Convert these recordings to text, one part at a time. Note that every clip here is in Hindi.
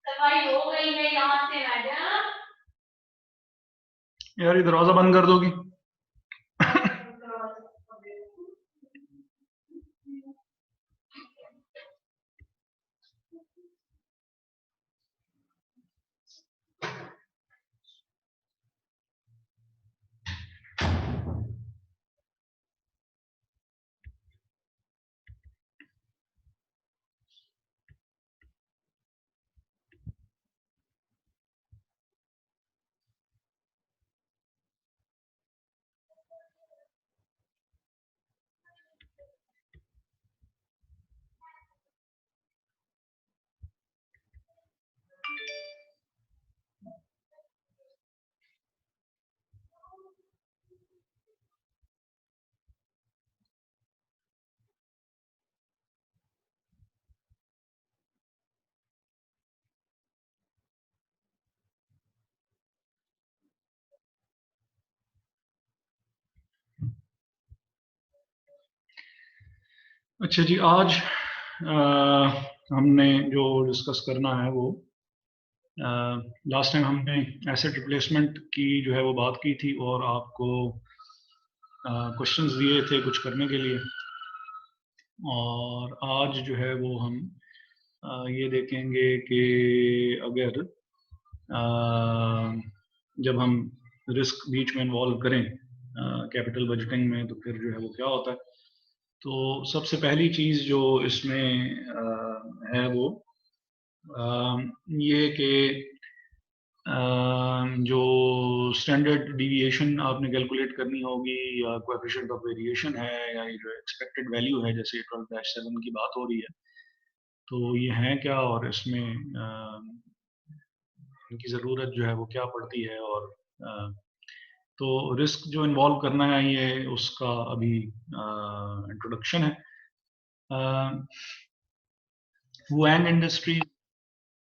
सफाई हो गई है यहाँ से मैडम। यार ये दरवाजा बंद कर दोगी? अच्छा जी, आज हमने जो डिस्कस करना है वो लास्ट टाइम हमने एसेट रिप्लेसमेंट की जो है वो बात की थी और आपको क्वेश्चंस दिए थे कुछ करने के लिए। और आज जो है वो हम ये देखेंगे कि अगर जब हम रिस्क बीच में इन्वॉल्व करें कैपिटल बजटिंग में तो फिर जो है वो क्या होता है। तो सबसे पहली चीज़ जो इसमें है वो ये कि जो स्टैंडर्ड डिविएशन आपने कैलकुलेट करनी होगी या कोएफिशिएंट ऑफ वेरिएशन है या ये जो एक्सपेक्टेड वैल्यू है, जैसे 12-7 की बात हो रही है, तो ये है क्या और इसमें इनकी ज़रूरत जो है वो क्या पड़ती है। और तो रिस्क जो इन्वॉल्व करना है ये उसका अभी इंट्रोडक्शन है। Wuang Industries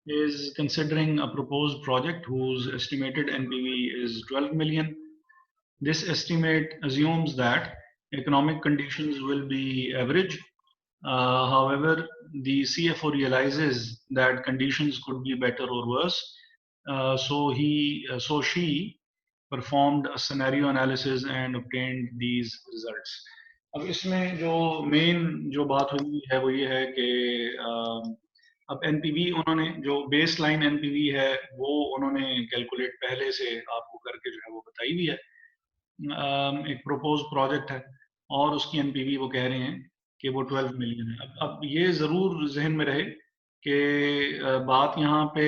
is considering a proposed project whose estimated NPV is 12 million. This estimate assumes that economic conditions will be average. However, the CFO realizes that conditions could be better or worse. So she performed a scenario analysis and obtained these results. अब इसमें जो मेन जो बात हुई है वो ये है कि अब एनपीवी उन्होंने जो बेस लाइन एनपीवी है वो उन्होंने कैलकुलेट पहले से आपको करके जो है वो बताई हुई है। एक प्रोपोज प्रोजेक्ट है और उसकी एनपीवी वो कह रहे हैं कि वो 12 मिलियन है। अब ये ज़रूर जहन में रहे कि बात यहाँ पे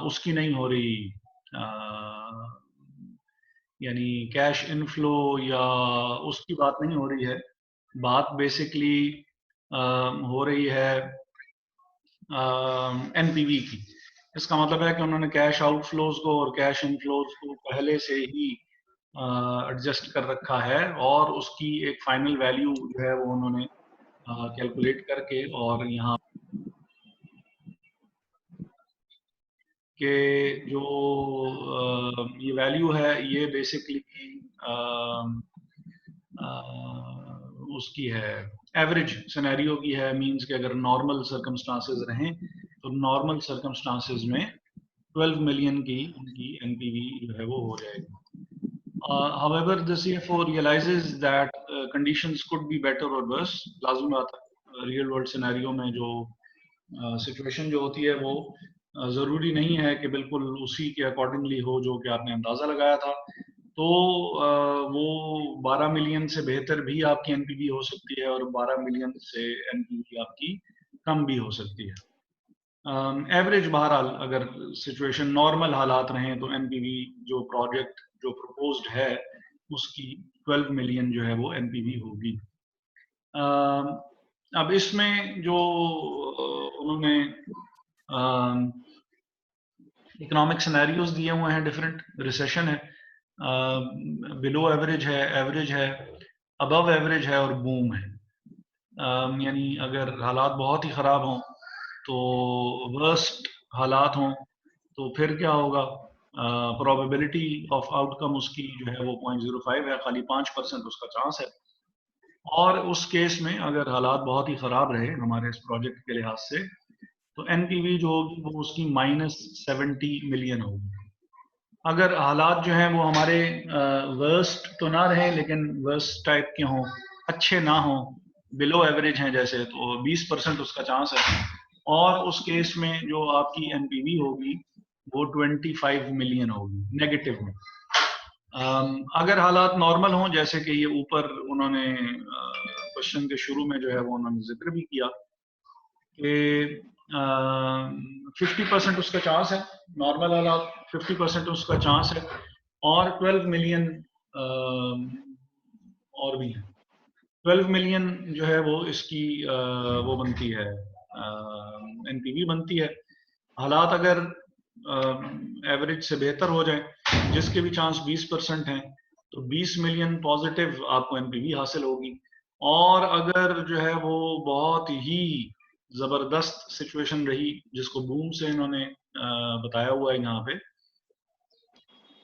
उसकी नहीं हो रही, यानी कैश इनफ्लो या उसकी बात नहीं हो रही है। बात बेसिकली हो रही है एनपीवी की। इसका मतलब है कि उन्होंने कैश आउटफ्लोज को और कैश इनफ्लोज को पहले से ही एडजस्ट कर रखा है और उसकी एक फाइनल वैल्यू जो है वो उन्होंने कैलकुलेट करके और यहाँ के जो ये वैल्यू है ये बेसिकली उसकी है एवरेज सिनेरियो की है। मींस कि अगर नॉर्मल सर्कमस्टांसेस रहें तो नॉर्मल सर्कमस्टांसेस में 12 मिलियन की उनकी एनपीवी जो है वो हो जाएगी। However, the CFO realizes that conditions could be better or worse. लाज़मी बात है, रियल वर्ल्ड सिनेरियो में जो सिचुएशन जो होती है वो ज़रूरी नहीं है कि बिल्कुल उसी के अकॉर्डिंगली हो जो कि आपने अंदाज़ा लगाया था। तो वो 12 मिलियन से बेहतर भी आपकी एनपीवी हो सकती है और 12 मिलियन से एनपीवी आपकी कम भी हो सकती है। एवरेज बहरहाल अगर सिचुएशन नॉर्मल हालात रहें तो एनपीवी जो प्रोजेक्ट जो प्रपोज्ड है उसकी 12 मिलियन जो है वो एनपीवी होगी। अब इसमें जो उन्होंने इकोनॉमिक सिनेरियोज दिए हुए हैं, डिफरेंट रिसेशन है, बिलो एवरेज है, अबव एवरेज है और बूम है। यानी अगर हालात बहुत ही ख़राब हों तो वर्स्ट हालात हों तो फिर क्या होगा, प्रोबेबिलिटी ऑफ आउटकम उसकी जो है वो 0.05 है, खाली 5% उसका चांस है। और उस केस में अगर हालात बहुत ही खराब रहे हमारे इस प्रोजेक्ट के लिहाज से, तो एनपीवी जो होगी वो उसकी -70 मिलियन होगी। अगर हालात जो हैं वो हमारे वर्स्ट तो ना रहे, लेकिन वर्स्ट टाइप के हों, अच्छे ना हों, बिलो एवरेज हैं जैसे, तो 20% उसका चांस है। और उस केस में जो आपकी एनपीवी होगी वो 25 मिलियन होगी नेगेटिव में। अगर हालात नॉर्मल हों, जैसे कि ये ऊपर उन्होंने क्वेश्चन के शुरू में जो है वो उन्होंने जिक्र भी किया कि 50% उसका चांस है, नॉर्मल हालात 50% उसका चांस है, और 12 मिलियन और भी है। 12 मिलियन जो है वो इसकी वो बनती है, एनपीवी बनती है। हालात अगर एवरेज से बेहतर हो जाए, जिसके भी चांस 20% हैं, तो 20 मिलियन पॉजिटिव आपको एनपीवी हासिल होगी। और अगर जो है वो बहुत ही जबरदस्त सिचुएशन रही, जिसको बूम से इन्होंने बताया हुआ है यहाँ पे,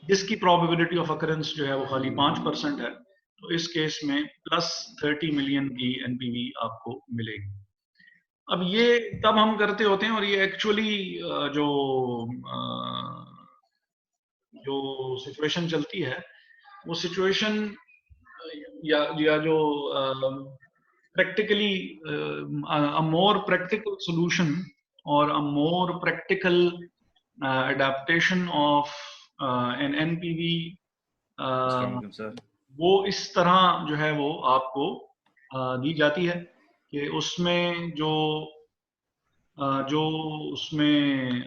जिसकी प्रोबेबिलिटी ऑफ अकरेंस जो है वो खाली 5% है, तो इस केस में +30 मिलियन की एनपीवी आपको मिलेगी। अब ये तब हम करते होते हैं, और ये एक्चुअली जो जो सिचुएशन चलती है, वो सिचुएशन या जो practically a more practical solution और a more practical adaptation of an NPV, sir वो इस तरह जो है वो आपको दी जाती है कि उसमें जो उसमें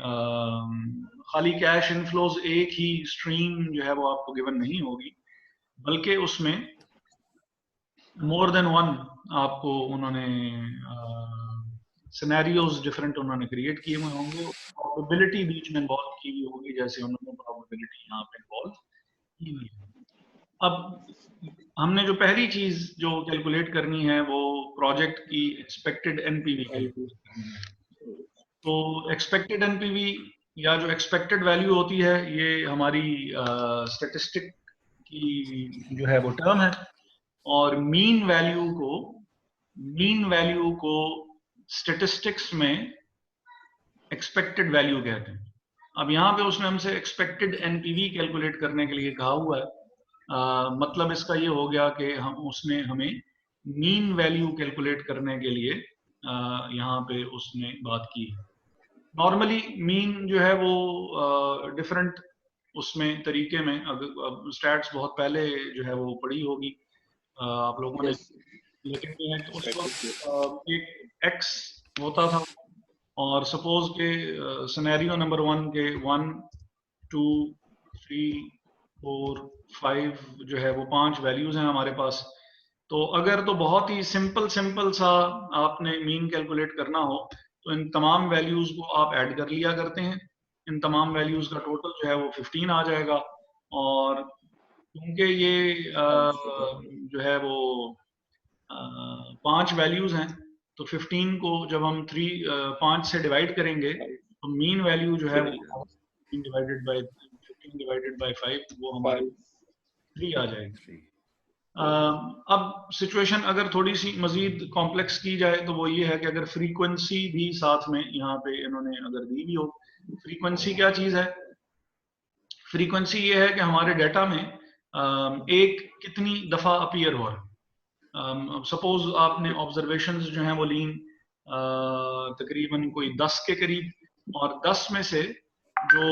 खाली कैश इनफ्लोज एक ही स्ट्रीम जो है वो आपको गिवन नहीं होगी, बल्कि उसमें मोर देन वन आपको उन्होंने सिनेरियोज डिफरेंट उन्होंने क्रिएट किए हुए होंगे, प्रोबेबिलिटी बीच में इन्वॉल्व की हुई होगी, जैसे उन्होंने प्रोबेबिलिटी यहाँ पे इन्वॉल्व की हुई है। अब हमने जो पहली चीज जो कैलकुलेट करनी है वो प्रोजेक्ट की एक्सपेक्टेड एनपीवी कैलकुलेट करनी है। तो एक्सपेक्टेड एनपीवी या जो एक्सपेक्टेड वैल्यू होती है, ये हमारी स्टेटिस्टिक की जो है वो टर्म है, और मीन वैल्यू को स्टेटिस्टिक्स में एक्सपेक्टेड वैल्यू कहते हैं। अब यहाँ पे उसने हमसे एक्सपेक्टेड एनपीवी कैलकुलेट करने के लिए कहा हुआ है। मतलब इसका ये हो गया कि उसने हमें मीन वैल्यू कैलकुलेट करने के लिए यहाँ पे उसने बात की है। नॉर्मली मीन जो है वो डिफरेंट उसमें तरीके में, अब स्टैट्स बहुत पहले जो है वो पढ़ी होगी आप लोगों ने, लेकिन जो है उस वक्त एक एक्स होता था, और सपोज के सिनेरियो नंबर 1 के 1 2 3 4 5 जो है वो 5 वैल्यूज हैं हमारे पास। तो अगर तो बहुत ही सिंपल सा आपने मीन कैलकुलेट करना हो, तो इन तमाम वैल्यूज को आप ऐड कर लिया करते हैं, इन तमाम वैल्यूज का टोटल जो है वो 15 आ जाएगा। और क्योंकि ये जो है वो 5 वैल्यूज हैं, तो 15 को जब हम 5 से डिवाइड करेंगे, तो मीन वैल्यू जो है वो 15 डिवाइडेड बाय 5 वो हमारे 3 आ जाएगी। अब सिचुएशन अगर थोड़ी सी मजीद कॉम्प्लेक्स की जाए, तो वो ये है कि अगर फ्रीक्वेंसी भी साथ में यहाँ पे इन्होंने अगर दी भी हो। फ्रीक्वेंसी क्या चीज है? फ्रीक्वेंसी ये है कि हमारे डेटा में एक कितनी दफा अपीयर हो रहा है। सपोज आपने ऑब्जर्वेशंस जो हैं वो लीन तकरीबन कोई 10 के करीब, और 10 में से जो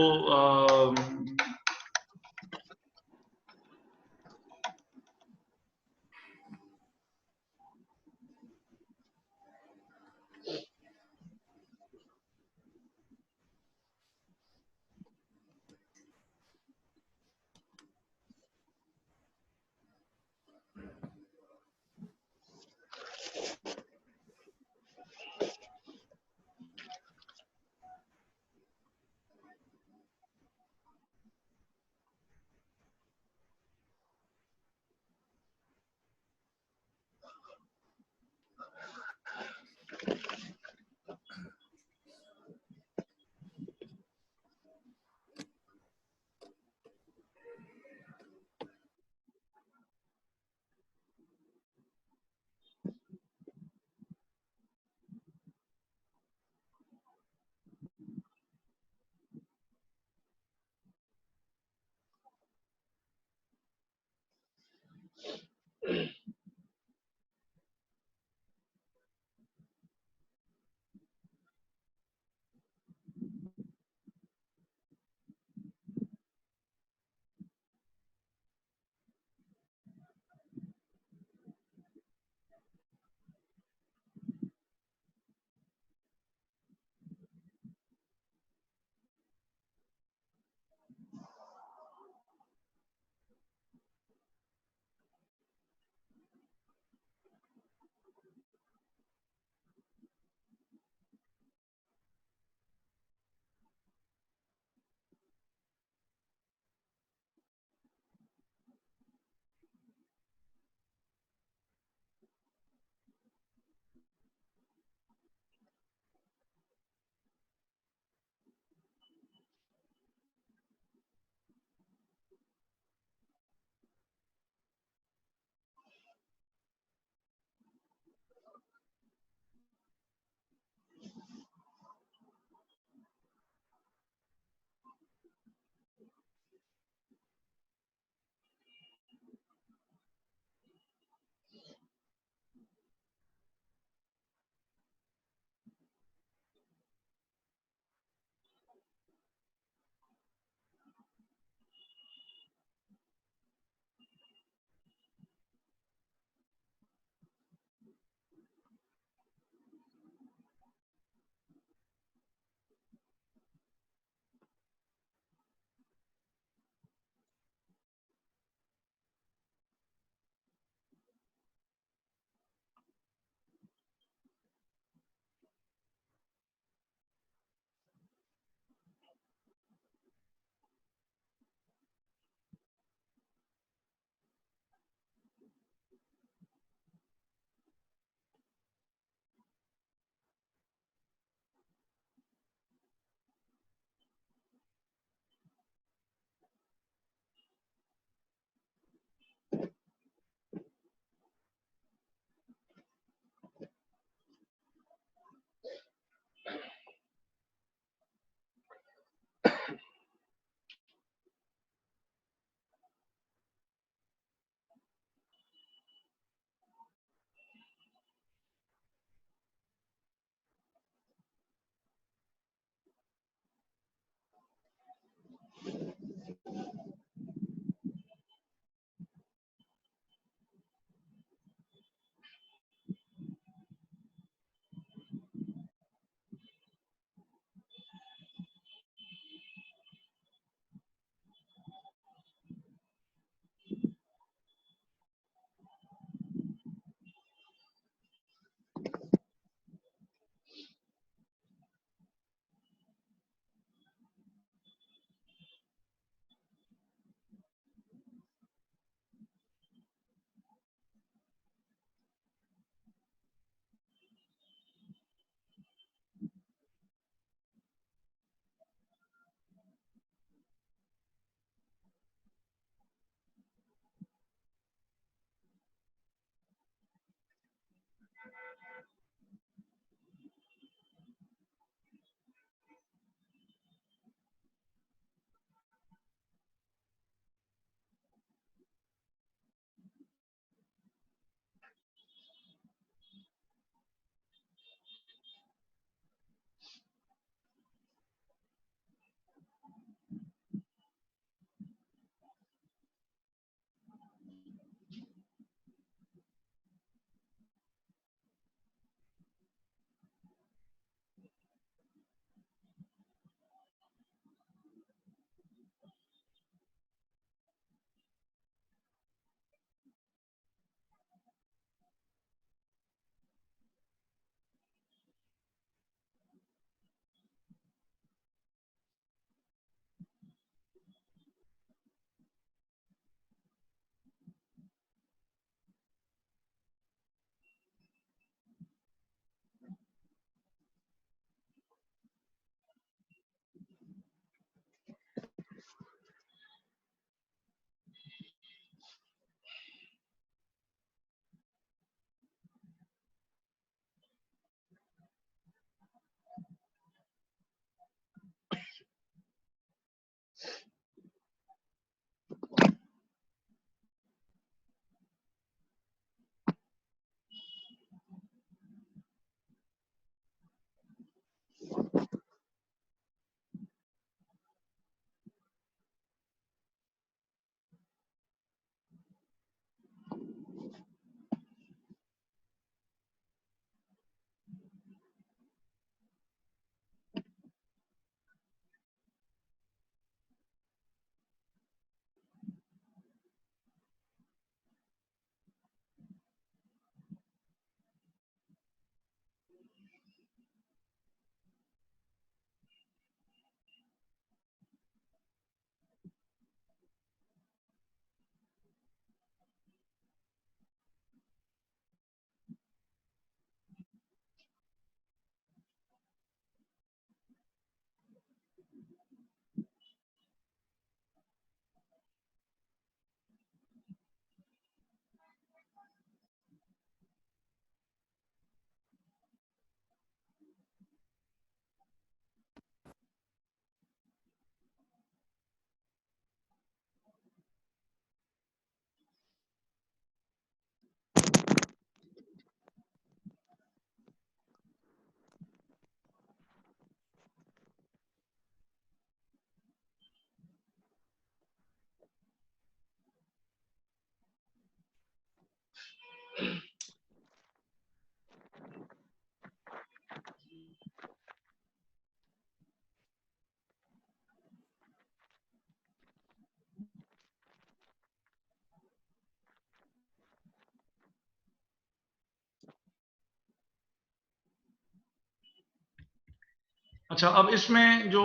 अच्छा, अब इसमें जो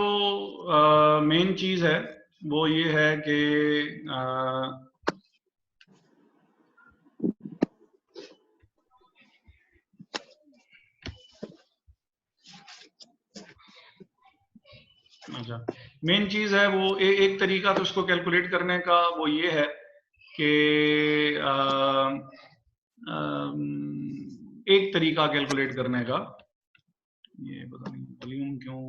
मेन चीज है वो ये है कि अच्छा, मेन चीज है वो एक तरीका तो उसको कैलकुलेट करने का वो ये है कि एक तरीका कैलकुलेट करने का, ये पता नहीं वॉल्यूम क्यों,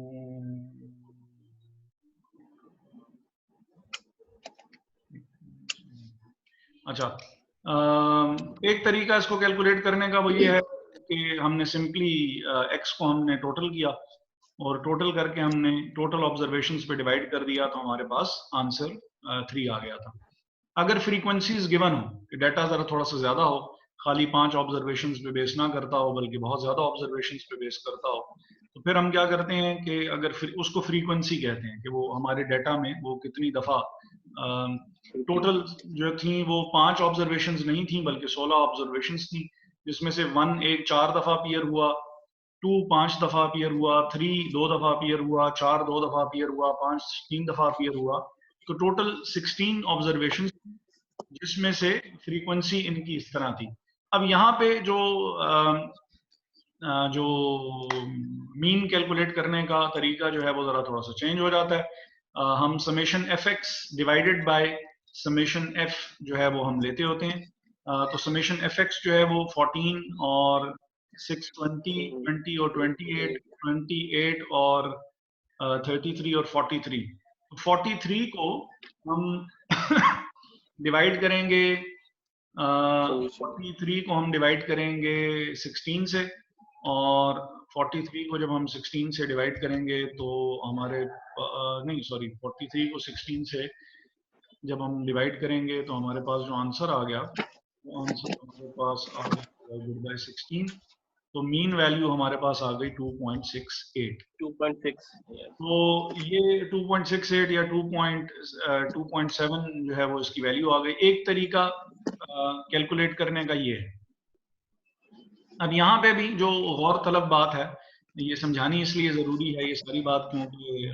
अच्छा, एक तरीका इसको कैलकुलेट करने का वो ये है कि हमने सिंपली एक्स को हमने टोटल किया और टोटल करके हमने टोटल ऑब्जर्वेशंस पे डिवाइड कर दिया, तो हमारे पास आंसर 3 आ गया था। अगर फ्रीक्वेंसीज गिवन हो कि डाटा जरा थोड़ा सा ज्यादा हो, खाली 5 ऑब्जर्वेशंस पे बेस ना करता हो बल्कि बहुत ज्यादा ऑब्जर्वेशंस पे बेस करता हो, तो फिर हम क्या करते हैं कि अगर उसको फ्रीक्वेंसी कहते हैं कि वो हमारे डाटा में वो कितनी दफा टोटल जो थी वो 5 ऑब्जर्वेशंस नहीं थी बल्कि 16 ऑब्जर्वेशंस थी, जिसमें से 1 एक 4 दफा अपीयर हुआ, 2 5 दफा अपीयर हुआ, 3 2 दफा अपीयर हुआ, 4 2 दफा अपीयर हुआ, 5 3 दफा अपीयर हुआ, तो टोटल 16 ऑब्जर्वेशन, जिसमें से फ्रीक्वेंसी इनकी इस तरह थी। अब यहाँ पे जो मीन कैलकुलेट करने का तरीका जो है वो जरा थोड़ा सा चेंज हो जाता है। हम summation F x divided by summation F जो है वो हम लेते होते हैं। तो समेशन एफ एक्स जो है वो 14 और 6 20 20 और 28 28 और 33 और 43, 43 को हम डिवाइड करेंगे, 43 को हम डिवाइड करेंगे 16 से, और 43 को जब हम 16 से डिवाइड करेंगे तो हमारे नहीं सॉरी 43 को 16 से जब हम डिवाइड करेंगे तो हमारे पास जो आंसर आ गया वो आंसर हमारे पास आ गया डिवाइडेड बाय 16, तो मीन वैल्यू हमारे पास आ गई 2.68। 2.6 तो ये 2.68 या 2.7 जो है वो इसकी वैल्यू आ गई। एक तरीका कैलकुलेट करने का ये है। अब यहाँ पे भी जो गौरतलब बात है, ये समझानी इसलिए जरूरी है ये सारी बात क्योंकि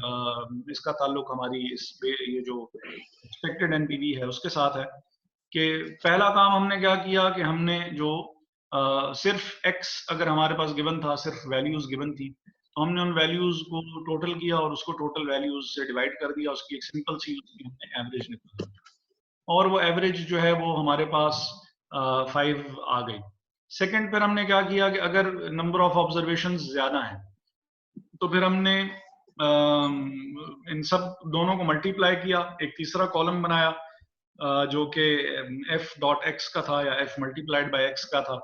इसका ताल्लुक हमारी ये जो एक्सपेक्टेड एनपीवी है उसके साथ है कि पहला काम हमने क्या किया कि हमने जो सिर्फ x अगर हमारे पास गिवन था, सिर्फ वैल्यूज गिवन थी, तो हमने उन वैल्यूज को टोटल किया और उसको टोटल वैल्यूज से डिवाइड कर दिया, उसकी एक सिंपल सी उसकी हमने एवरेज निकाली और वो एवरेज जो है वो हमारे पास 5 आ गई। सेकंड फिर हमने क्या किया कि अगर नंबर ऑफ ऑब्जर्वेशन ज्यादा है तो फिर हमने इन सब दोनों को मल्टीप्लाई किया, एक तीसरा कॉलम बनाया जो कि f डॉट एक्स का था या f मल्टीप्लाइड बाय x का था,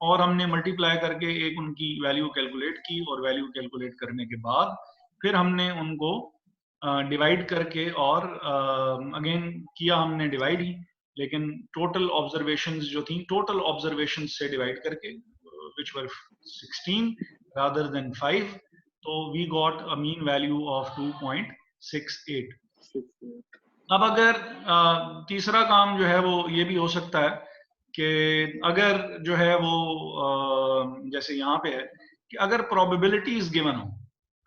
और हमने मल्टीप्लाई करके एक उनकी वैल्यू कैलकुलेट की और वैल्यू कैलकुलेट करने के बाद फिर हमने उनको डिवाइड करके और अगेन किया हमने डिवाइड ही, लेकिन टोटल ऑब्जर्वेशंस जो थी टोटल ऑब्जर्वेशंस से डिवाइड करके which were 16 rather than 5, तो we got a mean value of 2.68। अब अगर तीसरा काम जो है वो ये भी हो सकता है कि अगर जो है वो जैसे यहाँ पे है कि अगर प्रोबेबिलिटीज गिवन हो,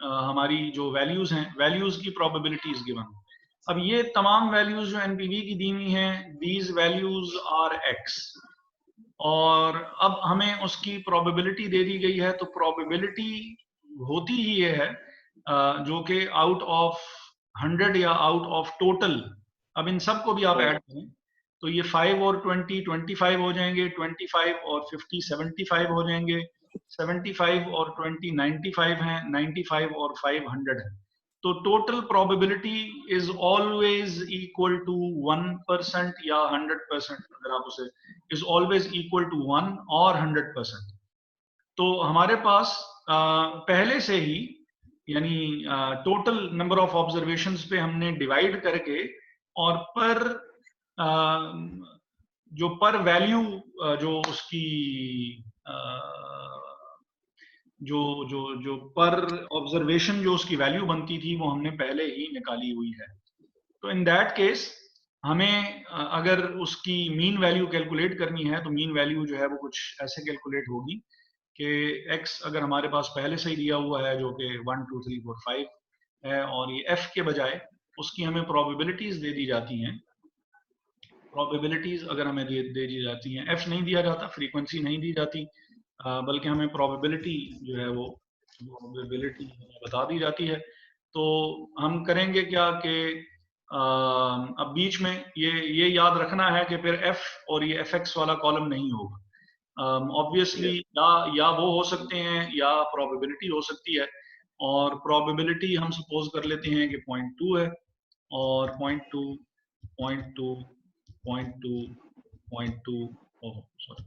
हमारी जो वैल्यूज हैं वैल्यूज की प्रोबेबिलिटीज गिवन हो। अब ये तमाम वैल्यूज जो एनपीवी की दी हुई हैं, दीज वैल्यूज आर एक्स, और अब हमें उसकी प्रोबेबिलिटी दे दी गई है, तो प्रोबेबिलिटी होती ही ये है जो कि आउट ऑफ 100 या आउट ऑफ टोटल, अब इन सब को भी आप ऐड करें तो ये 5 और 20 25 हो जाएंगे, 25 और 50 75 हो जाएंगे, 75 और 20 95 हैं, 95 और 5 100 है। तो total probability is always equal to 1% या 100%, अगर आप उसे इज ऑलवेज इक्वल टू 1 और 100%। तो हमारे पास पहले से ही यानी टोटल नंबर ऑफ ऑब्जर्वेशंस पे हमने डिवाइड करके और पर जो पर वैल्यू जो उसकी जो जो जो पर ऑब्जर्वेशन जो उसकी वैल्यू बनती थी वो हमने पहले ही निकाली हुई है। तो इन दैट केस हमें अगर उसकी मीन वैल्यू कैलकुलेट करनी है तो मीन वैल्यू जो है वो कुछ ऐसे कैलकुलेट होगी कि x अगर हमारे पास पहले से ही दिया हुआ है जो कि 1 2 3 4 5 है और ये f के बजाय उसकी हमें प्रोबेबिलिटीज दे दी जाती हैं। प्रोबेबिलिटीज अगर हमें दे दी जाती हैं, f नहीं दिया जाता, फ्रीक्वेंसी नहीं दी जाती, बल्कि हमें प्रोबेबिलिटी जो है वो प्रोबेबिलिटी बता दी जाती है। तो हम करेंगे क्या कि अब बीच में ये याद रखना है कि फिर f और ये fx वाला कॉलम नहीं होगा। ऑब्वियसली या वो हो सकते हैं या प्रोबेबिलिटी हो सकती है, और प्रोबेबिलिटी हम सपोज कर लेते हैं कि 0.2 है, और 0.2 0.2 0.2 0.2 सॉरी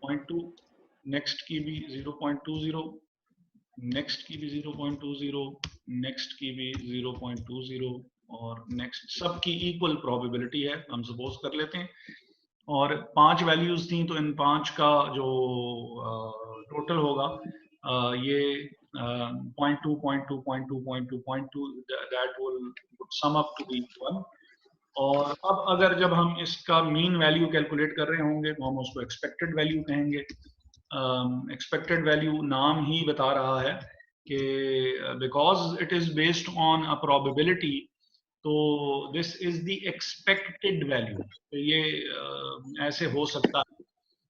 0.2, नेक्स्ट की भी 0.20, नेक्स्ट की भी 0.20, नेक्स्ट की भी 0.20 और नेक्स्ट सब की इक्वल प्रोबेबिलिटी है हम सपोज कर लेते हैं। और 5 वैल्यूज थी, तो इन 5 का जो टोटल होगा ये 0.2 0.2 0.2 0.2 0.2 that will sum up to be 1। और अब अगर जब हम इसका मीन वैल्यू कैलकुलेट कर रहे होंगे तो हम उसको एक्सपेक्टेड वैल्यू कहेंगे। एक्सपेक्टेड वैल्यू नाम ही बता रहा है कि because it is based on a probability, तो this is the expected value. तो ये ऐसे हो सकता है,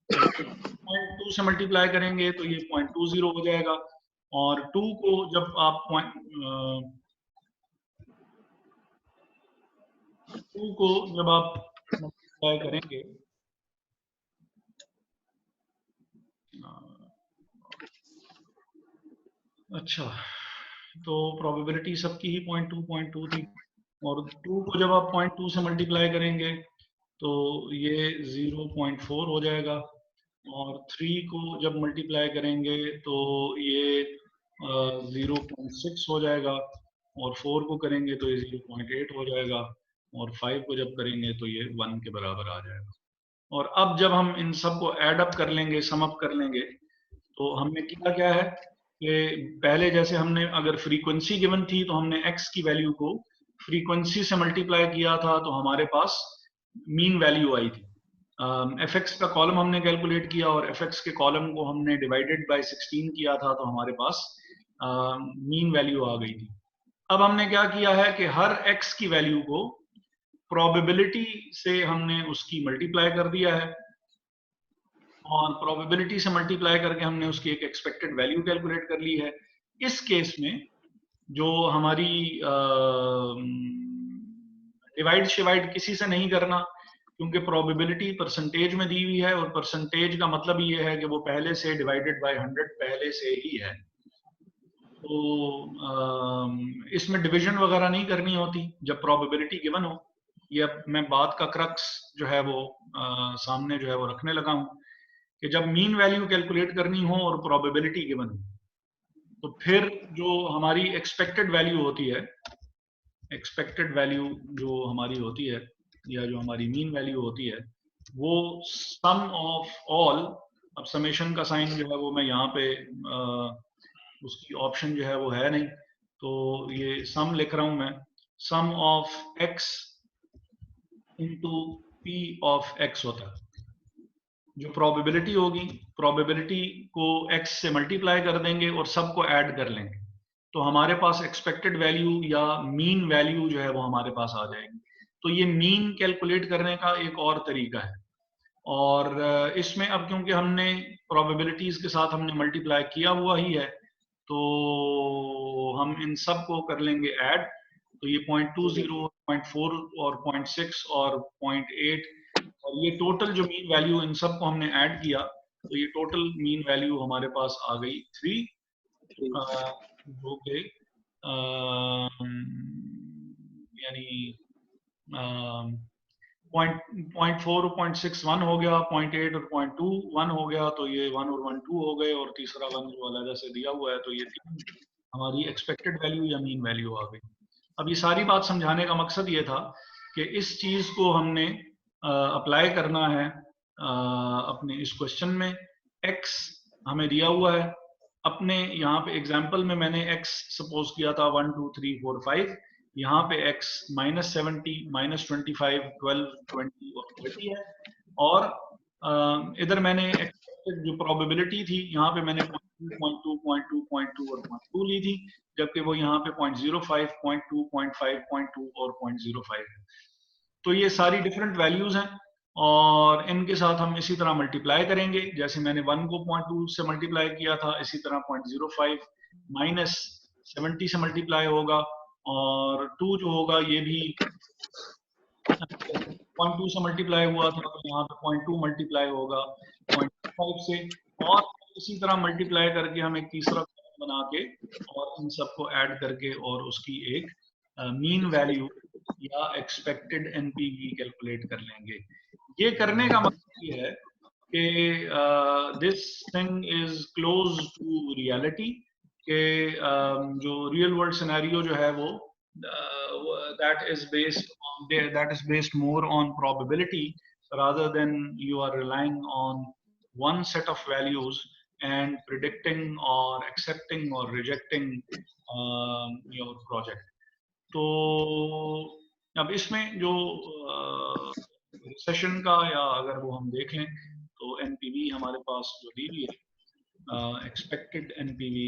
0.2 से मल्टीप्लाई करेंगे तो ये 0.20 हो जाएगा, और 2 को जब आप 2 को जब आप मल्टीप्लाई करेंगे, अच्छा तो प्रोबेबिलिटी सबकी ही 0.2 थी, और 2 को जब आप 0.2 से मल्टीप्लाई करेंगे तो ये 0.4 हो जाएगा, और 3 को जब मल्टीप्लाई करेंगे तो ये 0.6 हो जाएगा, और 4 को करेंगे तो ये 0.8 हो जाएगा, और 5 को जब करेंगे तो ये 1 के बराबर आ जाएगा। और अब जब हम इन सब को एड अप कर लेंगे, सम अप कर लेंगे, तो हमने किया क्या है कि पहले जैसे हमने अगर फ्रीक्वेंसी गिवन थी तो हमने x की वैल्यू को फ्रीक्वेंसी से मल्टीप्लाई किया था तो हमारे पास मीन वैल्यू आई थी। fx का कॉलम हमने कैलकुलेट किया और fx के कॉलम को हमने डिवाइडेड बाय 16 किया था तो हमारे पास मीन वैल्यू आ गई थी। अब हमने क्या किया है कि हर x की वैल्यू को प्रोबेबिलिटी से हमने उसकी मल्टीप्लाई कर दिया है, और प्रोबेबिलिटी से मल्टीप्लाई करके हमने उसकी एक एक्सपेक्टेड वैल्यू कैलकुलेट कर ली है। इस केस में जो हमारी डिवाइड शिवाइड किसी से नहीं करना, क्योंकि प्रोबेबिलिटी परसेंटेज में दी हुई है, और परसेंटेज का मतलब ये है कि वो पहले से डिवाइडेड बाय 100 पहले से ही है। तो इसमें डिवीजन वगैरह नहीं करनी होती जब प्रोबेबिलिटी गिवन हो। ये मैं बात का क्रक्स जो है वो सामने जो है वो रखने लगा हूँ कि जब मीन वैल्यू कैलकुलेट करनी हो और प्रोबेबिलिटी गिवन हो, तो फिर जो हमारी एक्सपेक्टेड वैल्यू होती है, एक्सपेक्टेड वैल्यू जो हमारी होती है या जो हमारी मीन वैल्यू होती है, वो सम ऑफ ऑल, अब समेशन का साइन जो है वो मैं यहाँ पे उसकी ऑप्शन जो है वो है नहीं, तो ये सम लिख रहा हूं मैं, sum of x into p of x होता है। जो प्रोबेबिलिटी होगी, प्रोबेबिलिटी को x से मल्टीप्लाई कर देंगे और सबको ऐड कर लेंगे, तो हमारे पास एक्सपेक्टेड वैल्यू या मीन वैल्यू जो है वो हमारे पास आ जाएगी। तो ये मीन कैलकुलेट करने का एक और तरीका है, और इसमें अब क्योंकि हमने प्रोबेबिलिटीज के साथ हमने मल्टीप्लाई किया हुआ ही है, तो हम इन सब को कर लेंगे ऐड। तो ये 0.20, 0.4 और 0.6 और 0.8, और ये टोटल जो मीन वैल्यू इन सब को हमने ऐड किया, तो ये टोटल मीन वैल्यू हमारे पास आ गई 3, जो कि यानी 0.4 और 0.61 हो गया, 0.8 और 0.2 1 हो गया, तो ये 1 और 1 2 हो गए, और तीसरा 1 जो अलग से दिया हुआ है, तो ये हमारी एक्सपेक्टेड वैल्यू या मीन वैल्यू आ गई। अब ये सारी बात समझाने का मकसद ये था कि इस चीज को हमने अप्लाई करना है अपने इस क्वेश्चन में। x हमें दिया हुआ है, अपने यहाँ पे एग्जाम्पल में मैंने x सपोज किया था 1 2 3 4 5, यहाँ पे x -70 -25 12 20 और 30 है, और इधर मैंने जो प्रोबेबिलिटी थी यहाँ पे मैंने 0.2, 0.2, 0.2 और 0.2 ली थी, जबकि वो यहाँ पे 0.05, 0.2, 0.5, 0.2 और 0.05 है। तो ये सारी डिफरेंट वैल्यूज हैं और इनके साथ हम इसी तरह मल्टीप्लाई करेंगे, जैसे मैंने 1 को 0.2 से मल्टीप्लाई किया था, इसी तरह 0.05 माइनस 70 से मल्टीप्लाई होगा, और 2 जो होगा ये भी 0.2 से मल्टीप्लाई हुआ था, तो यहाँ पे 0.2 मल्टीप्लाई होगा 0.5 से, और इसी तरह मल्टीप्लाई करके हम एक तीसरा बना के और इन सबको ऐड करके और उसकी एक मीन वैल्यू या एक्सपेक्टेड एनपीवी कैलकुलेट कर लेंगे। ये करने का मतलब ये है कि this thing is close to reality, कि जो रियल वर्ल्ड सिनेरियो जो है वो that is based more on probability rather than you are relying on one set of values and predicting or accepting or rejecting your project. तो अब इसमें जो रिसेशन का या अगर वो हम देख लें तो एनपीवी हमारे पास जो दी हुई है, एक्सपेक्टेड एनपीवी,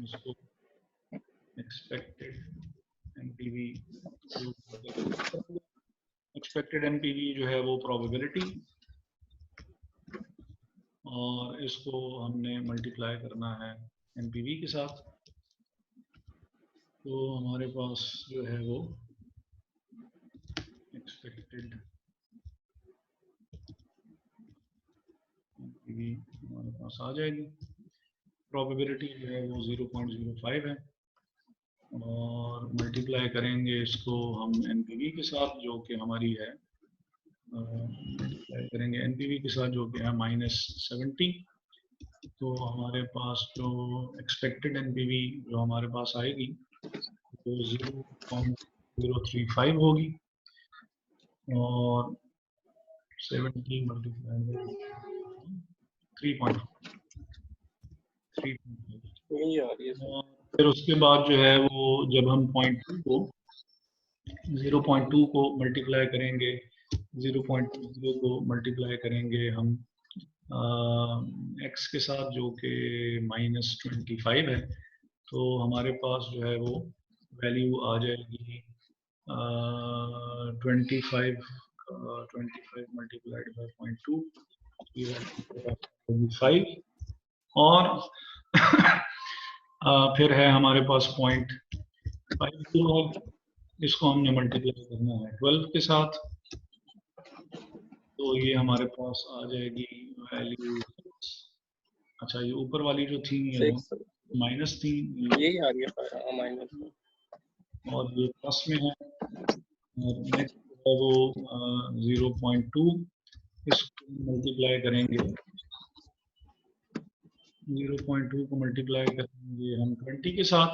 इसको एक्सपेक्टेड एनपीवी, एक्सपेक्टेड एनपीवी जो है वो प्रोबेबिलिटी, और इसको हमने मल्टीप्लाई करना है एनपीवी के साथ, तो हमारे पास जो है वो एक्सपेक्टेड एनपीवी हमारे पास आ जाएगी। प्रोबेबिलिटी जो है वो 0.05 है, और मल्टीप्लाई करेंगे इसको हम एनपीवी के साथ जो कि हमारी है, मल्टीप्लाई करेंगे एनपीवी के साथ जो कि है -70, तो हमारे पास जो एक्सपेक्टेड एनपीवी जो हमारे पास आएगी वो 0.035 होगी, और 70 मल्टीप्लाई 3.5, और फिर उसके बाद जो है वो जब हम 0.2 को मल्टीप्लाई करेंगे, 0.20 को मल्टीप्लाई करेंगे हम x के साथ जो कि -25 है, तो हमारे पास जो है वो वैल्यू आ जाएगी 25 मल्टीप्लाइड बाय 0.2, 5, और फिर है हमारे पास 0.50 है, इसको हमने मल्टीप्लाई करना है 12 के साथ, तो ये हमारे पास आ जाएगी वैल्यू, अच्छा ये ऊपर वाली जो थी माइनस थी, यही आ रही है माइनस, और ये प्लस में है, और नेक्स्ट है वो 0.2, इसको मल्टीप्लाई करेंगे, 0.2 को मल्टीप्लाई करेंगे हम 20 के साथ,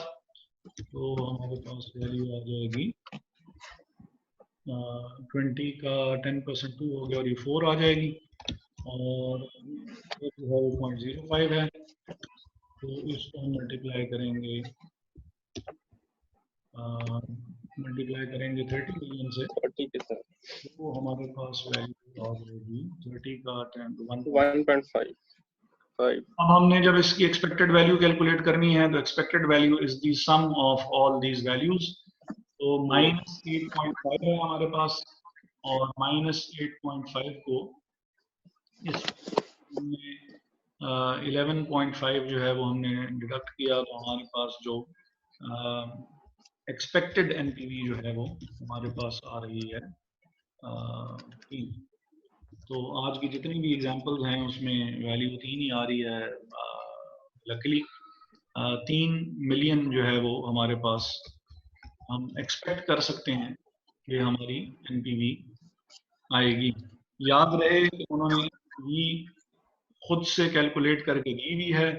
तो हमारे पास वैल्यू आ जाएगी 20 का 10% 2 हो गया, और ये 4 आ जाएगी, और जो है वो 0.05 है, तो इसको हम मल्टीप्लाई करेंगे 30 मिलियन से, 40 के साथ, तो हमारे पास वैल्यू आ जाएगी 30 का 1.5। अब हमने जब इसकी एक्सपेक्टेड वैल्यू कैलकुलेट करनी है, तो expected value is the sum of all these values, तो -8.5 है हमारे पास, और -8.5 को इसमें 11.5 जो है वो हमने डिडक्ट किया, तो हमारे पास जो एक्सपेक्टेड एनपीवी जो है वो हमारे पास आ रही है 3। तो आज की जितनी भी एग्जांपल्स हैं उसमें वैल्यू 3 ही आ रही है, लकीली 3 मिलियन जो है वो हमारे पास हम एक्सपेक्ट कर सकते हैं कि हमारी एनपीवी आएगी। याद रहे कि उन्होंने ये खुद से कैलकुलेट करके दी हुई है,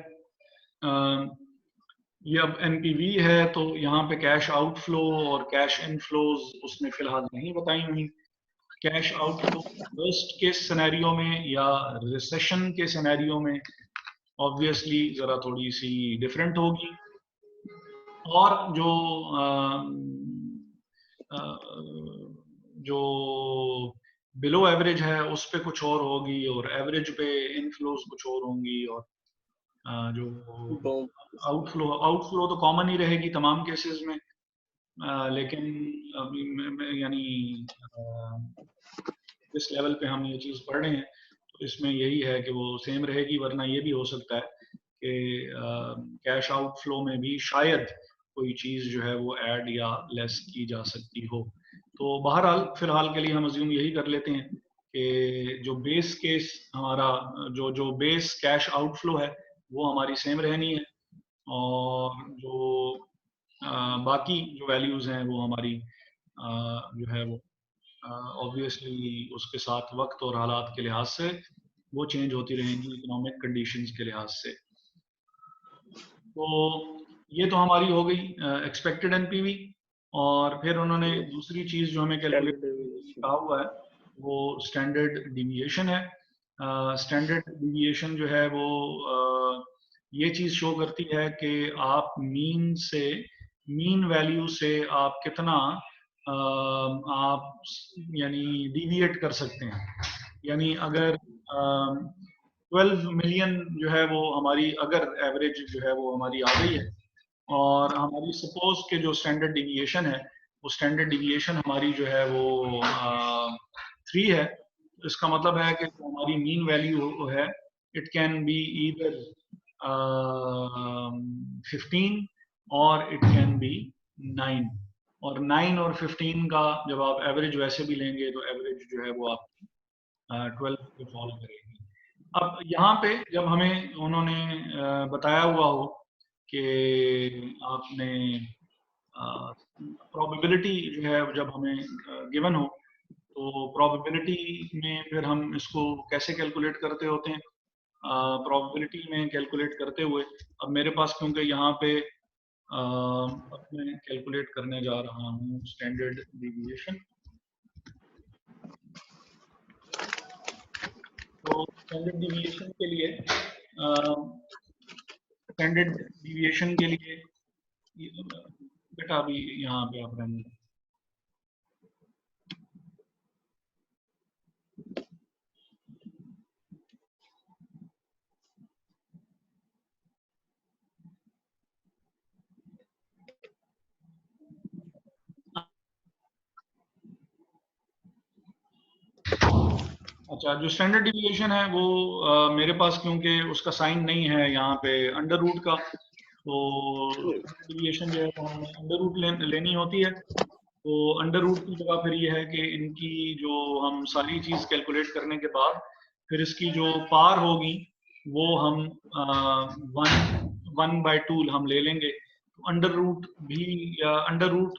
ये अब एनपीवी है, तो यहाँ पे कैश आउटफ्लो और कैश इनफ्लोज उसने फिलहाल नहीं बताई हुई। Cash outflow worst case scenario में या रिसेशन के सिनेरियो में ऑब्वियसली जरा थोड़ी सी डिफरेंट होगी, और जो बिलो एवरेज है उस पे कुछ और होगी, और एवरेज पे इनफ्लोज कुछ और होंगी, और जो आउटफ्लो तो कॉमन ही रहेगी तमाम केसेस में। लेकिन अभी यानी जिस लेवल पे हम ये चीज़ पढ़ रहे हैं तो इसमें यही है कि वो सेम रहेगी, वरना ये भी हो सकता है कि कैश आउटफ्लो में भी शायद कोई चीज़ जो है वो ऐड या लेस की जा सकती हो। तो बहरहाल फिलहाल के लिए हम अज्यूम यही कर लेते हैं कि जो बेस केस हमारा जो बेस कैश आउटफ्लो है वो हमारी सेम रहनी है, और जो बाकी जो वैल्यूज हैं वो हमारी जो है वो ऑब्वियसली उसके साथ वक्त और हालात के लिहाज से वो चेंज होती रहेंगी, इकोनॉमिक कंडीशंस के लिहाज से। तो ये तो हमारी हो गई एक्सपेक्टेड एनपीवी। और फिर उन्होंने दूसरी चीज जो हमें कैलकुलेट कहा हुआ है वो स्टैंडर्ड डिविएशन है। स्टैंडर्ड डिविएशन जो है वो ये चीज शो करती है कि आप मीन वैल्यू से आप कितना आप यानी डिविएट कर सकते हैं। यानी अगर 12 मिलियन जो है वो हमारी अगर एवरेज जो है वो हमारी आ गई है, और हमारी सपोज के जो स्टैंडर्ड डिविएशन है वो स्टैंडर्ड डिविएशन हमारी जो है वो 3 है, तो इसका मतलब है कि जो हमारी मीन वैल्यू है इट कैन बी ईदर 15 और इट कैन बी 9। और 9 और 15 का जब आप एवरेज वैसे भी लेंगे तो एवरेज जो है वो आपकी 12 पे फॉल करेगी। अब यहाँ पे जब हमें उन्होंने बताया हुआ हो कि आपने प्रोबेबिलिटी जो है जब हमें गिवन हो तो प्रोबेबिलिटी में फिर हम इसको कैसे कैलकुलेट करते होते हैं। प्रोबेबिलिटी में कैलकुलेट करते हुए अब मेरे पास क्योंकि यहाँ पे अब मैं कैलकुलेट करने जा रहा हूँ स्टैंडर्ड डिविएशन। तो स्टैंडर्ड डिविएशन के लिए बेटा अभी यहाँ पे आप रहने। अच्छा, जो स्टैंडर्ड डिविएशन है वो मेरे पास क्योंकि उसका साइन नहीं है यहाँ पे अंडर रूट का, तो डिविएशन जो है वो हमें अंडर रूट लेनी होती है। तो अंडर रूट की जगह फिर ये है कि इनकी जो हम सारी चीज कैलकुलेट करने के बाद फिर इसकी जो पार होगी वो हम 1/2 हम ले लेंगे। तो अंडर रूट भी या अंडर रूट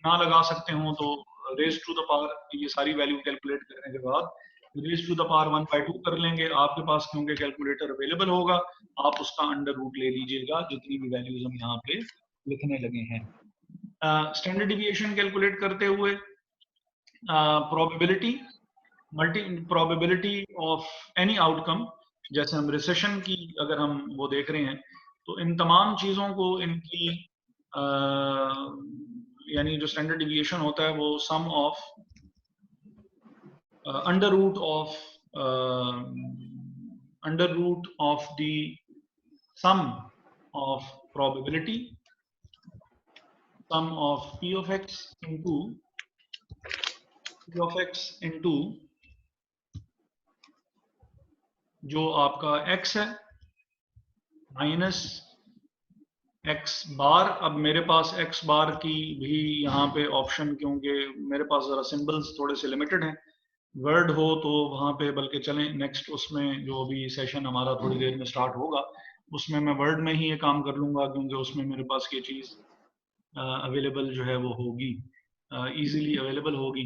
ना लगा सकते हो तो रेज टू द पावर ये सारी वैल्यू कैलकुलेट करने के बाद रेज टू द पावर 1/2 कर लेंगे। आपके पास क्योंकि कैलकुलेटर अवेलेबल होगा आप उसका अंडर रूट ले लीजिएगा जितनी भी वैल्यूज हम यहाँ पे लिखने लगे हैं। स्टैंडर्ड डिविएशन कैलकुलेट करते हुए प्रोबेबिलिटी ऑफ एनी आउटकम, जैसे हम रिसेशन की अगर हम वो देख रहे हैं तो इन तमाम चीजों को इनकी यानी जो स्टैंडर्ड डिविएशन होता है वो sum of under root of the sum of probability sum of p of x into जो आपका x है माइनस x बार। अब मेरे पास x बार की भी यहाँ पे ऑप्शन, क्योंकि मेरे पास जरा सिंबल्स थोड़े से लिमिटेड हैं, वर्ड हो तो वहाँ पे बल्कि चलें नेक्स्ट उसमें जो भी सेशन हमारा थोड़ी देर में स्टार्ट होगा उसमें मैं वर्ड में ही ये काम कर लूँगा, क्योंकि उसमें मेरे पास ये चीज़ अवेलेबल जो है वो होगी, इजीली अवेलेबल होगी।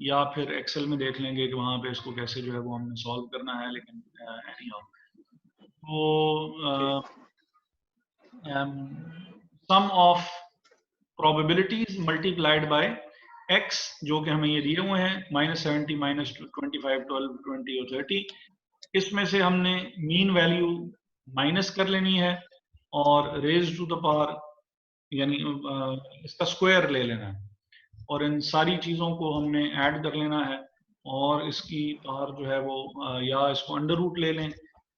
या फिर एक्सेल में देख लेंगे कि वहाँ पे इसको कैसे जो है वो हमने सॉल्व करना है। लेकिन तो sum of probabilities multiplied by x जो कि हमें ये दिए हुए हैं -70 -25 12 20 और 30, इसमें से हमने मीन वैल्यू माइनस कर लेनी है और रेज टू द पावर यानी इसका स्क्वायर ले लेना है और इन सारी चीजों को हमने ऐड कर लेना है। और इसकी पावर जो है वो या इसको अंडर रूट ले लें,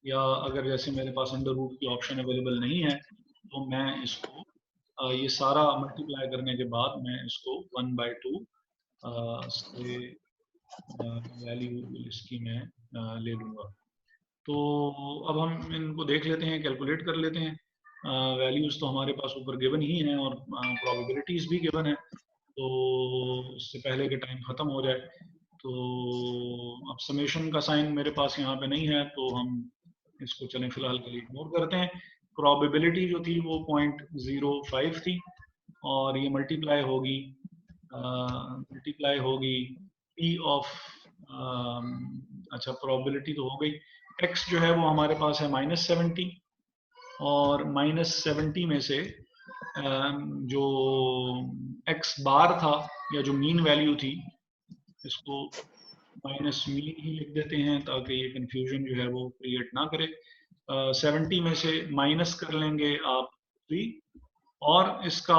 या अगर जैसे मेरे पास अंडर रूट की ऑप्शन अवेलेबल नहीं है तो मैं इसको ये सारा मल्टीप्लाई करने के बाद मैं इसको 1/2 से वैल्यू इसकी मैं ले लूँगा। तो अब हम इनको देख लेते हैं, कैलकुलेट कर लेते हैं। वैल्यूज़ तो हमारे पास ऊपर गिवन ही हैं और प्रोबेबिलिटीज़ भी गिवन है, तो इससे पहले के टाइम ख़त्म हो जाए तो अब समेशन का साइन मेरे पास यहाँ पे नहीं है तो हम इसको चलें फिलहाल के लिए इग्नोर करते हैं। प्रोबेबिलिटी जो थी वो 0.05 थी और ये मल्टीप्लाई होगी P ऑफ अच्छा प्रोबेबिलिटी तो हो गई। x जो है वो हमारे पास है -70 और -70 में से जो x बार था या जो मीन वैल्यू थी इसको माइनस मीन ही लिख देते हैं ताकि ये कंफ्यूजन जो है वो क्रिएट ना करे। 70 में से माइनस कर लेंगे आप 3 और इसका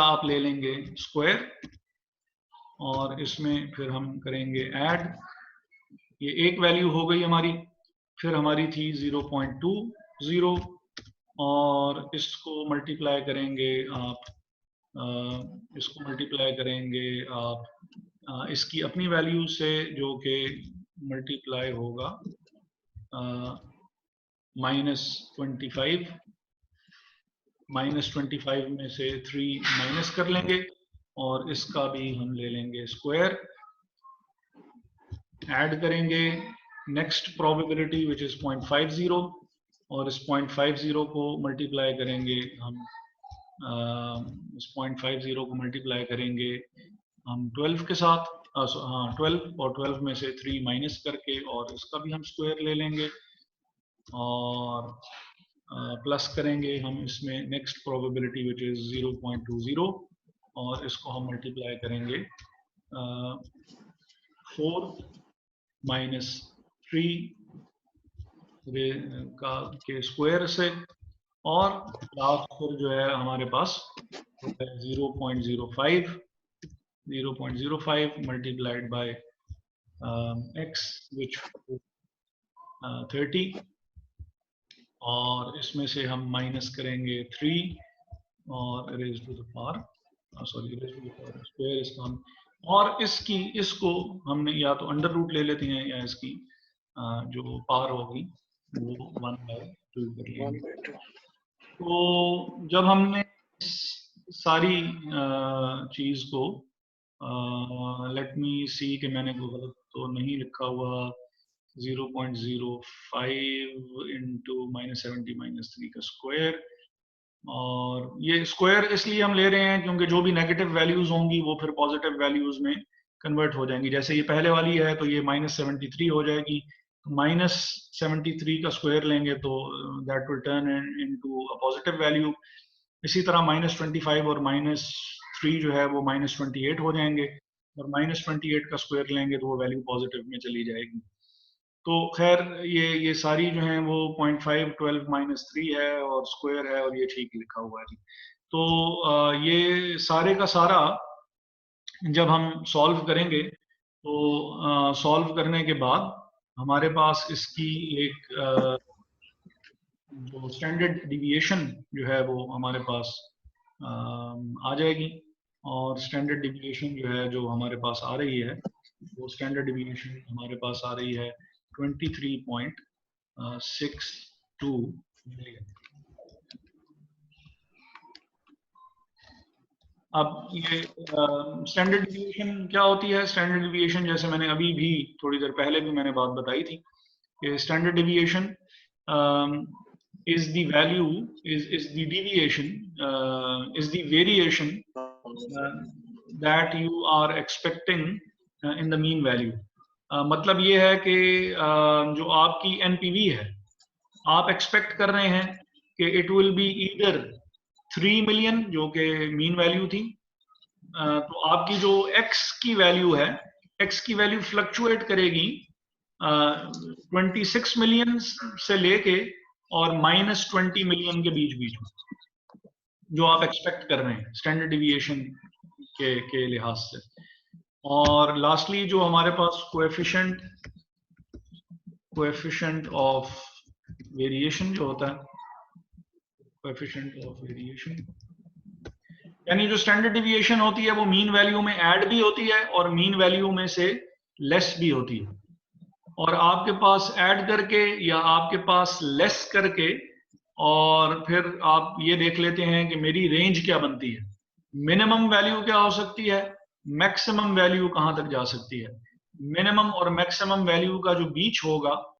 आप ले लेंगे स्क्वायर और इसमें फिर हम करेंगे ऐड। ये एक वैल्यू हो गई हमारी, फिर हमारी थी 0.20 और इसको मल्टीप्लाई करेंगे आप इसकी अपनी वैल्यू से जो कि मल्टीप्लाई होगा -25 में से 3 माइनस कर लेंगे और इसका भी हम ले लेंगे स्क्वायर, ऐड करेंगे नेक्स्ट प्रोबेबिलिटी विच इज 0.50 और इस 0.50 को मल्टीप्लाई करेंगे हम इस 0.50 को मल्टीप्लाई करेंगे हम 12 के साथ, हाँ 12 और 12 में से 3 माइनस करके और इसका भी हम स्क्वायर ले लेंगे और प्लस करेंगे हम इसमें नेक्स्ट प्रोबेबिलिटी विच इज 0.20 और इसको हम मल्टीप्लाई करेंगे 4 माइनस 3 के स्क्वायर से और लास्ट पर जो है हमारे पास 0.05 मल्टीप्लाइड बाय x विच 30 और इसमें से हम माइनस करेंगे 3 और raise to the power square इसका हम, और इसको हमने या तो अंडर रूट ले लेते हैं या इसकी जो पावर होगी वो 1/2 कर लेंगे। तो जब हमने सारी चीज को लेट मी सी कि मैंने कोई गलत तो नहीं लिखा हुआ, 0.05 इंटू -70 का स्क्वायर, और ये स्क्वायर इसलिए हम ले रहे हैं क्योंकि जो भी नेगेटिव वैल्यूज होंगी वो फिर पॉजिटिव वैल्यूज में कन्वर्ट हो जाएंगी। जैसे ये पहले वाली है तो ये -73 हो जाएगी, -73 का स्क्वायर लेंगे तो that will turn into a positive value. इसी तरह -25 और -3 जो है वो -28 हो जाएंगे और -28 का स्क्वायर लेंगे तो वो वैल्यू पॉजिटिव में चली जाएगी। तो खैर ये सारी जो है वो 0.5 12 -3 है और स्क्वायर है और ये ठीक लिखा हुआ है। तो ये सारे का सारा जब हम सॉल्व करेंगे तो सॉल्व करने के बाद हमारे पास इसकी एक जो स्टैंडर्ड डिविएशन जो है वो हमारे पास आ जाएगी, और स्टैंडर्ड डिविएशन जो है जो हमारे पास आ रही है वो स्टैंडर्ड डिविएशन हमारे पास आ रही है 23.62 मिलेगा। अब ये स्टैंडर्ड डिविएशन क्या होती है? स्टैंडर्ड डिविएशन जैसे मैंने अभी भी थोड़ी देर पहले भी मैंने बात बताई थी कि standard deviation is the value is the deviation is the variation that you are expecting in the mean value। मतलब ये है कि जो आपकी NPV है आप एक्सपेक्ट कर रहे हैं कि it will be either 3 million जो कि मीन वैल्यू थी, तो आपकी जो x की वैल्यू है, x की वैल्यू फ्लक्चुएट करेगी 26 मिलियन से लेके और -20 मिलियन के बीच में जो आप एक्सपेक्ट कर रहे हैं स्टैंडर्ड डिविएशन के लिहाज से। और लास्टली जो हमारे पास कोएफिशिएंट ऑफ वेरिएशन जो होता है, कोएफिशिएंट ऑफ वेरिएशन यानी जो स्टैंडर्ड डिविएशन होती है वो मीन वैल्यू में ऐड भी होती है और मीन वैल्यू में से लेस भी होती है। और आपके पास ऐड करके या आपके पास लेस करके और फिर आप ये देख लेते हैं कि मेरी रेंज क्या बनती है, मिनिमम वैल्यू क्या हो सकती है, मैक्सिमम वैल्यू कहां तक जा सकती है। मिनिमम और मैक्सिमम वैल्यू का जो बीच होगा